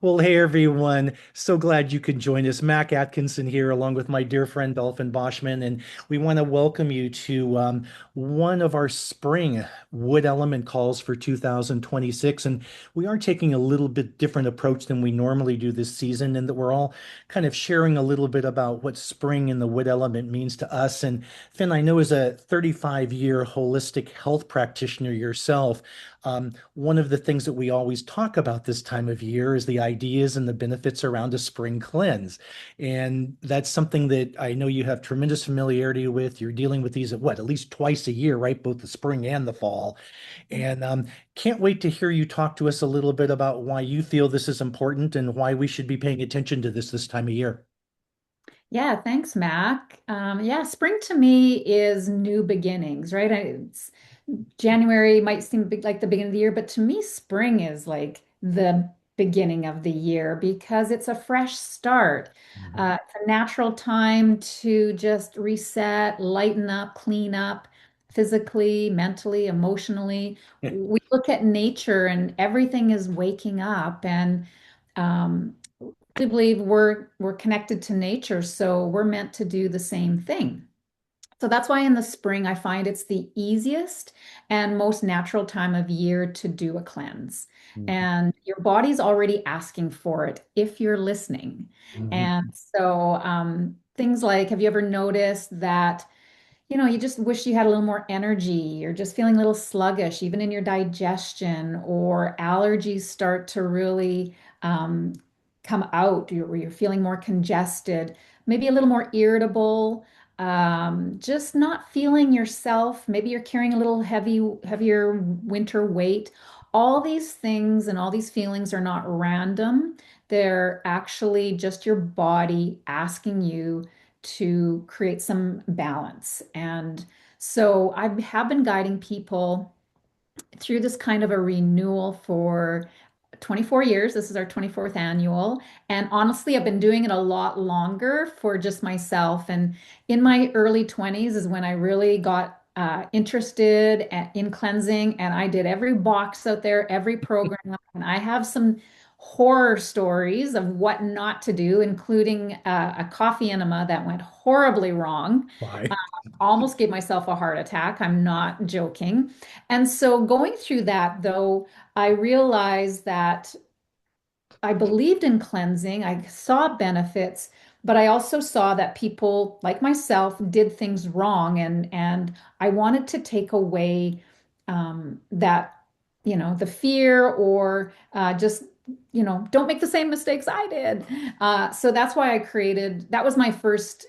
Well, hey everyone. So glad you could join us. Mac Atkinson here, along with my dear friend Dolphyn Boschman, and we want to welcome you to one of our spring wood element calls for 2026. And we are taking a little bit different approach than we normally do this season, and that we're all kind of sharing a little bit about what spring in the wood element means to us. And Finn, I know as a 35-year holistic health practitioner yourself, one of the things that we always talk about this time of year is the ideas and the benefits around a spring cleanse. And that's something that I know you have tremendous familiarity with. You're dealing with these at least twice a year, right? Both the spring and the fall. And can't wait to hear you talk to us a little bit about why you feel this is important and why we should be paying attention to this time of year. Yeah, thanks, Mac. Yeah, spring to me is new beginnings, right? January might seem like the beginning of the year, but to me, spring is like the beginning of the year because it's a fresh start. Mhm. It's a natural time to just reset, lighten up, clean up physically, mentally, emotionally. We look at nature and everything is waking up, and um, I believe we're connected to nature, so we're meant to do the same thing. So that's why in the spring I find it's the easiest and most natural time of year to do a cleanse. Mhm. And your body's already asking for it if you're listening. Mhm. And so things like, have you ever noticed that you just wish you had a little more energy. You're just feeling a little sluggish, even in your digestion, or allergies start to really um, come out, where you're feeling more congested, maybe a little more irritable, just not feeling yourself. Maybe you're carrying a little heavier winter weight. All these things and all these feelings are not random. They're actually just your body asking you to create some balance. And so I have been guiding people through this kind of a renewal for 24 years. This is our 24th annual. And honestly, I've been doing it a lot longer for just myself. And in my early 20s is when I really got interested in cleansing. And I did every box out there, every program. And I have some horror stories of what not to do, including a coffee enema that went horribly wrong. Bye. Almost gave myself a heart attack. I'm not joking. And so going through that, though, I realized that I believed in cleansing. I saw benefits, but I also saw that people like myself did things wrong, and I wanted to take away that, the fear or just, don't make the same mistakes I did. So that's why I created, that was my first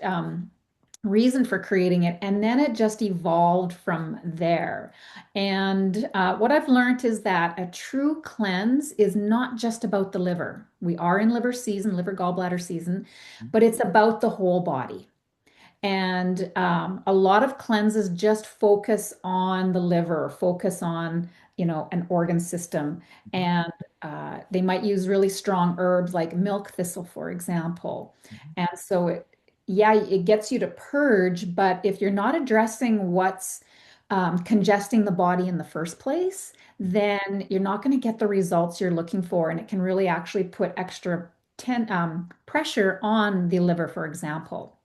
reason for creating it. And then it just evolved from there. And what I've learned is that a true cleanse is not just about the liver. We are in liver season, liver gallbladder season, but it's about the whole body. And a lot of cleanses just focus on the liver, focus on, an organ system. And they might use really strong herbs like milk thistle, for example. And so yeah, it gets you to purge, but if you're not addressing what's congesting the body in the first place, then you're not going to get the results you're looking for. And it can really actually put extra pressure on the liver, for example.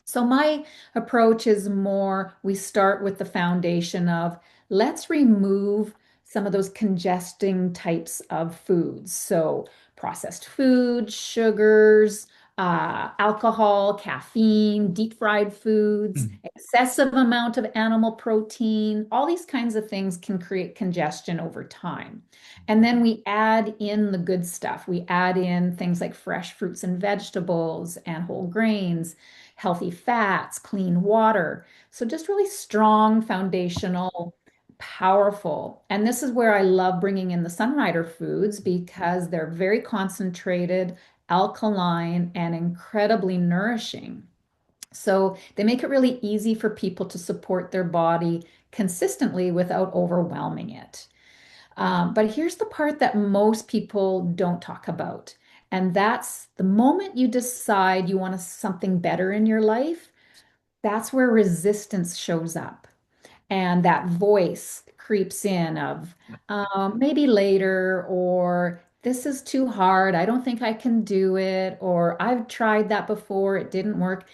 So my approach is more, we start with the foundation of let's remove some of those congesting types of foods. So processed foods, sugars, alcohol, caffeine, deep fried foods, Mhm. excessive amount of animal protein, all these kinds of things can create congestion over time. And then we add in the good stuff. We add in things like fresh fruits and vegetables and whole grains, healthy fats, clean water. So just really strong, foundational, powerful. And this is where I love bringing in the Sunrider foods because they're very concentrated, alkaline, and incredibly nourishing. So they make it really easy for people to support their body consistently without overwhelming it. But here's the part that most people don't talk about. And that's the moment you decide you want something better in your life, that's where resistance shows up. And that voice creeps in of maybe later, or this is too hard. I don't think I can do it, or I've tried that before, it didn't work.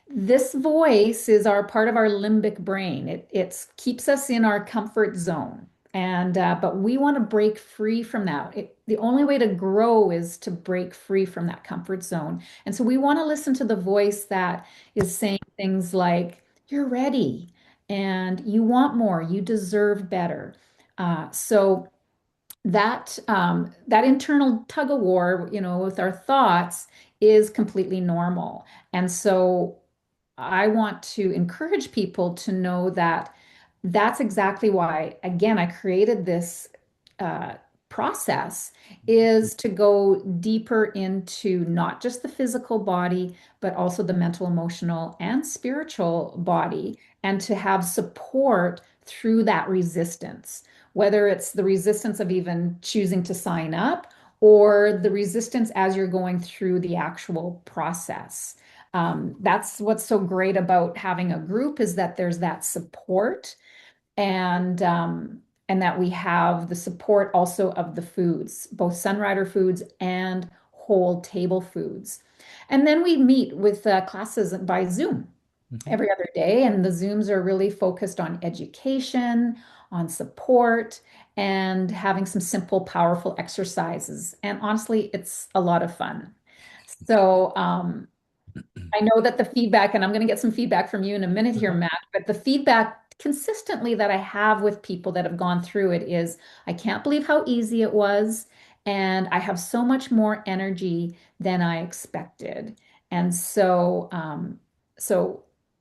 This voice is our part of our limbic brain. It keeps us in our comfort zone. And but we want to break free from that. The only way to grow is to break free from that comfort zone. And so we want to listen to the voice that is saying things like, "You're ready, and you want more. You deserve better." So that internal tug of war, with our thoughts is completely normal. And so I want to encourage people to know that that's exactly why, again, I created this uh, process is to go deeper into not just the physical body, but also the mental, emotional, and spiritual body, and to have support through that resistance, whether it's the resistance of even choosing to sign up or the resistance as you're going through the actual process. That's what's so great about having a group is that there's that support and that we have the support also of the foods, both Sunrider foods and whole table foods. And then we meet with classes by Zoom Mhm. every other day, and the Zooms are really focused on education, on support, and having some simple, powerful exercises. And honestly, it's a lot of fun. So, I know that the feedback, and I'm going to get some feedback from you in a minute here, Uh-huh. Matt, but the feedback consistently that I have with people that have gone through it is, I can't believe how easy it was. And I have so much more energy than I expected. And so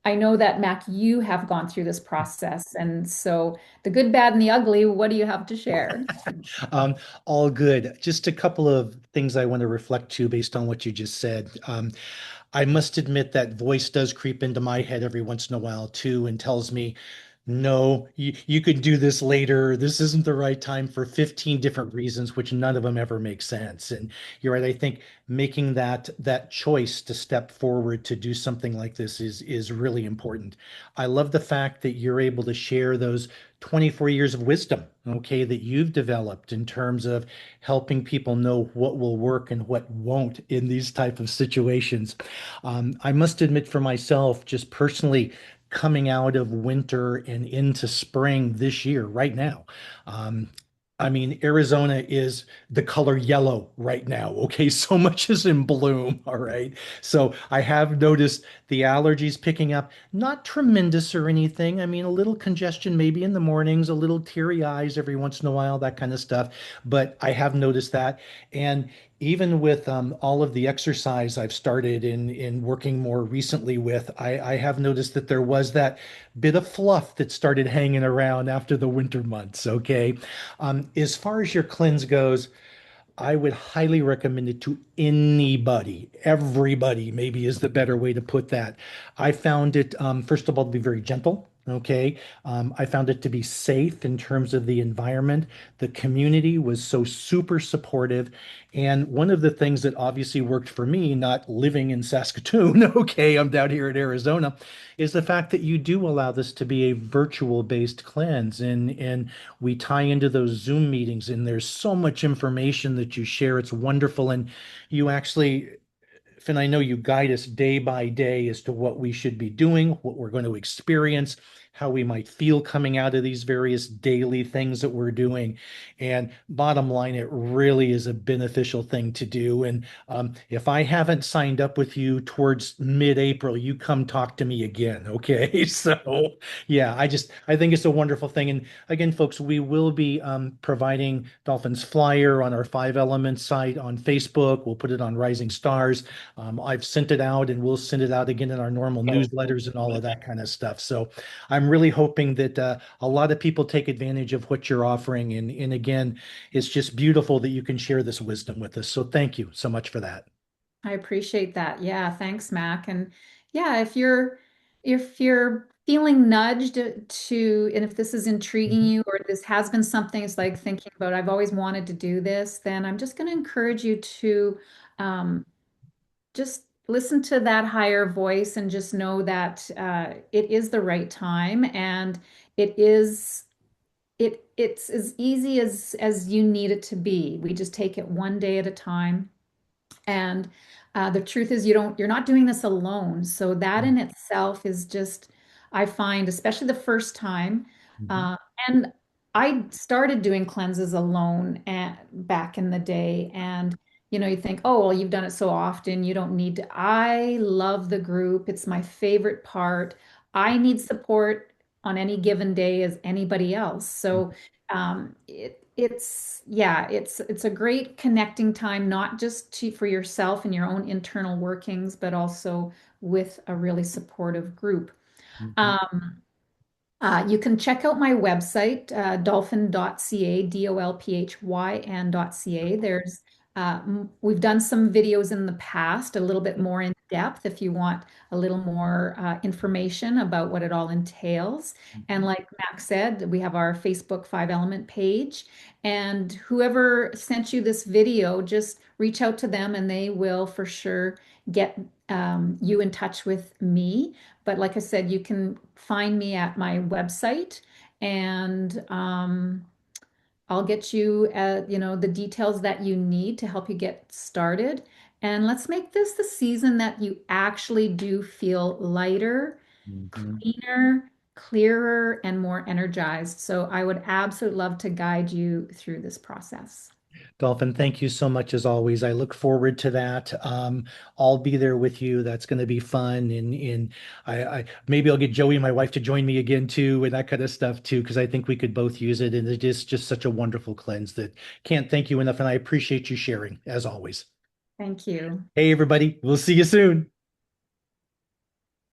I know that, Mac, you have gone through this process. And so the good, bad, and the ugly, what do you have to share? Um, all good. Just a couple of things I want to reflect to based on what you just said. I must admit that voice does creep into my head every once in a while too and tells me, no, you could do this later. This isn't the right time for 15 different reasons, which none of them ever make sense. And you're right. I think making that choice to step forward to do something like this is really important. I love the fact that you're able to share those 24 years of wisdom, okay, that you've developed in terms of helping people know what will work and what won't in these type of situations. I must admit for myself, just personally coming out of winter and into spring this year, right now. Um, I mean, Arizona is the color yellow right now. Okay, so much is in bloom. All right. So I have noticed the allergies picking up, not tremendous or anything. I mean, a little congestion maybe in the mornings, a little teary eyes every once in a while, that kind of stuff. But I have noticed that. And even with all of the exercise I've started in working more recently with, I have noticed that there was that bit of fluff that started hanging around after the winter months. Okay. As far as your cleanse goes, I would highly recommend it to anybody. Everybody, maybe is the better way to put that. I found it, first of all, to be very gentle. Okay. I found it to be safe in terms of the environment. The community was so super supportive. And one of the things that obviously worked for me, not living in Saskatoon, okay, I'm down here in Arizona, is the fact that you do allow this to be a virtual based cleanse. And we tie into those Zoom meetings, and there's so much information that you share. It's wonderful. And you actually, Finn, I know you guide us day by day as to what we should be doing, what we're going to experience, how we might feel coming out of these various daily things that we're doing. And bottom line, it really is a beneficial thing to do. And if I haven't signed up with you towards mid-April, you come talk to me again. Okay. So yeah, I think it's a wonderful thing. And again, folks, we will be providing Dolphins flyer on our Five Elements site on Facebook. We'll put it on Rising Stars. I've sent it out and we'll send it out again in our normal newsletters and all of that kind of stuff. So I'm really hoping that a lot of people take advantage of what you're offering. And again, it's just beautiful that you can share this wisdom with us. So thank you so much for that. I appreciate that. Yeah, thanks, Mac. And yeah, if you're feeling nudged to, and if this is intriguing Mhm. you or this has been something it's like thinking about, I've always wanted to do this, then I'm just going to encourage you to um, just listen to that higher voice and just know that it is the right time and it is it it's as easy as you need it to be. We just take it one day at a time. And the truth is, you're not doing this alone. So that in itself is just, I find, especially the first time. Mhm. Uh, and I started doing cleanses alone back in the day. And, you think, oh, well, you've done it so often, you don't need to. I love the group. It's my favorite part. I need support on any given day as anybody else. So it's a great connecting time, not just for yourself and your own internal workings, but also with a really supportive group. Mhm. Um, you can check out my website, dolphin.ca, dolphyn.ca. We've done some videos in the past, a little bit more in depth if you want a little more information about what it all entails. And Mhm. like Max said, we have our Facebook 5 Element page. And whoever sent you this video, just reach out to them and they will for sure get you in touch with me. But like I said, you can find me at my website and I'll get you the details that you need to help you get started. And let's make this the season that you actually do feel lighter, Mhm. cleaner, clearer, and more energized. So I would absolutely love to guide you through this process. Dolphin, thank you so much as always. I look forward to that. I'll be there with you. That's going to be fun, and I maybe I'll get Joey, my wife, to join me again too, and that kind of stuff too, because I think we could both use it, and it is just such a wonderful cleanse that can't thank you enough, and I appreciate you sharing as always. Thank you. Hey, everybody, we'll see you soon.